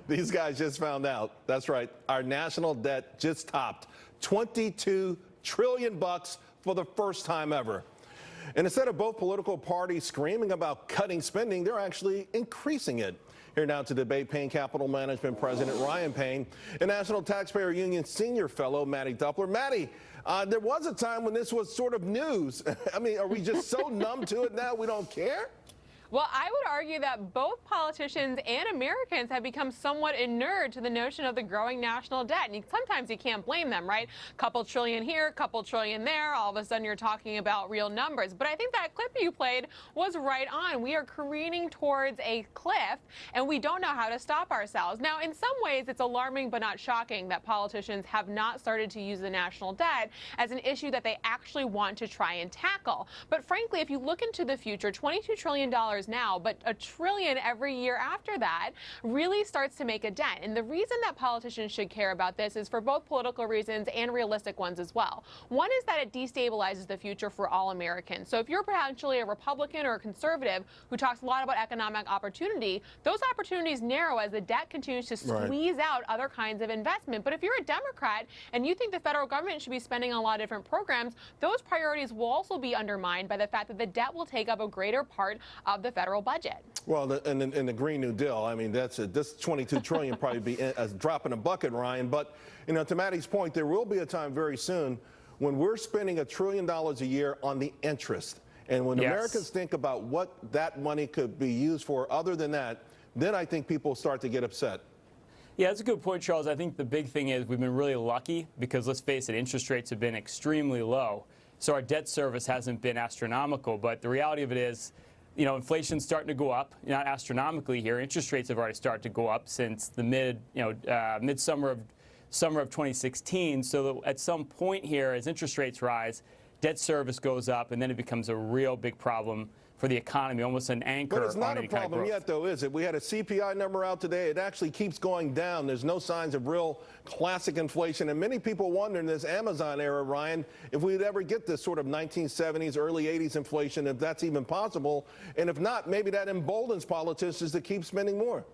These guys just found out. That's right. Our national debt just topped $22 trillion for the first time ever. And instead of both political parties screaming about cutting spending, they're actually increasing it. Here now to debate Payne Capital Management President Ryan Payne and National Taxpayer Union Senior Fellow Mattie Duppler. Mattie, there was a time when this was sort of news. I mean, are we just so numb to it now we don't care? Well, I would argue that both politicians and Americans have become somewhat inured to the notion of the growing national debt. And sometimes you can't blame them, right? Couple trillion here, couple trillion there. All of a sudden you're talking about real numbers. But I think that clip you played was right on. We are careening towards a cliff, and we don't know how to stop ourselves. Now, in some ways, it's alarming but not shocking that politicians have not started to use the national debt as an issue that they actually want to try and tackle. But frankly, if you look into the future, $22 trillion now, but $1 trillion every year after that really starts to make a dent. And the reason that politicians should care about this is for both political reasons and realistic ones as well. One is that it destabilizes the future for all Americans. So if you're potentially a Republican or a conservative who talks a lot about economic opportunity, those opportunities narrow as the debt continues to squeeze out other kinds of investment. But if you're a Democrat and you think the federal government should be spending on a lot of different programs, those priorities will also be undermined by the fact that the debt will take up a greater part of the federal budget. Well, in the Green New Deal, I mean, this $22 trillion probably be a drop in a bucket, Ryan. But, you know, to Mattie's point, there will be a time very soon when we're spending $1 trillion a year on the interest. And when Americans think about what that money could be used for other than that, then I think people start to get upset. Yeah, that's a good point, Charles. I think the big thing is we've been really lucky because, let's face it, interest rates have been extremely low. So our debt service hasn't been astronomical. But the reality of it is, you know, inflation's starting to go up, not astronomically here. Interest rates have already started to go up since the midsummer of 2016. So that at some point here, as interest rates rise, debt service goes up, and then it becomes a real big problem for the economy, almost an anchor. But it's not a problem yet, though, is it? We had a CPI number out today. It actually keeps going down. There's no signs of real classic inflation. And many people wonder in this Amazon era, Ryan, if we'd ever get this sort of 1970s, early 80s inflation, if that's even possible. And if not, maybe that emboldens politicians to keep spending more.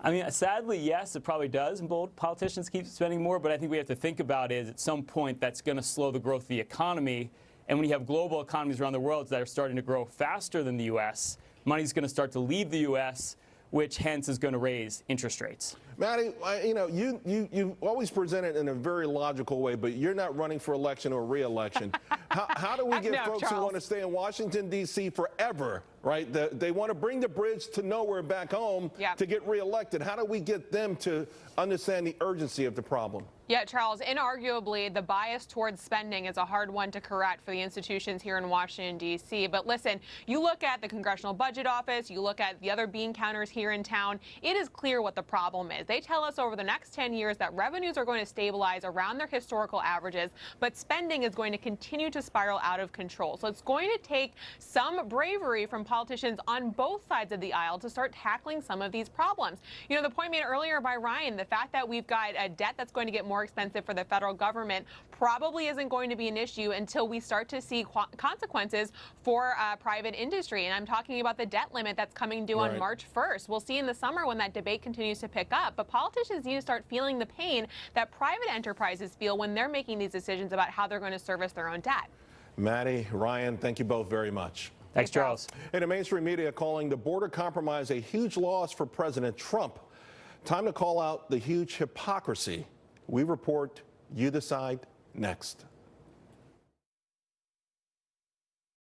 I mean, sadly, yes, it probably does embolden politicians to keep spending more. But I think we have to think about is at some point that's going to slow the growth of the economy. And when you have global economies around the world that are starting to grow faster than the U.S., money's going to start to leave the U.S., which hence is going to raise interest rates. Mattie, you know, you always present it in a very logical way, but you're not running for election or re-election. How do we get folks who want to stay in Washington, D.C. forever, right? They want to bring the bridge to nowhere back home to get re-elected. How do we get them to understand the urgency of the problem? Yeah, Charles, inarguably, the bias towards spending is a hard one to correct for the institutions here in Washington, D.C. But listen, you look at the Congressional Budget Office, you look at the other bean counters here in town, it is clear what the problem is. They tell us over the next 10 years that revenues are going to stabilize around their historical averages, but spending is going to continue to spiral out of control. So it's going to take some bravery from politicians on both sides of the aisle to start tackling some of these problems. You know, the point made earlier by Ryan, the fact that we've got a debt that's going to get more expensive for the federal government probably isn't going to be an issue until we start to see consequences for private industry. And I'm talking about the debt limit that's coming due on March 1st. We'll see in the summer when that debate continues to pick up. But politicians need to start feeling the pain that private enterprises feel when they're making these decisions about how they're going to service their own debt. Mattie, Ryan, thank you both very much. Thanks, Charles. And the mainstream media calling the border compromise a huge loss for President Trump. Time to call out the huge hypocrisy. We report, you decide, next.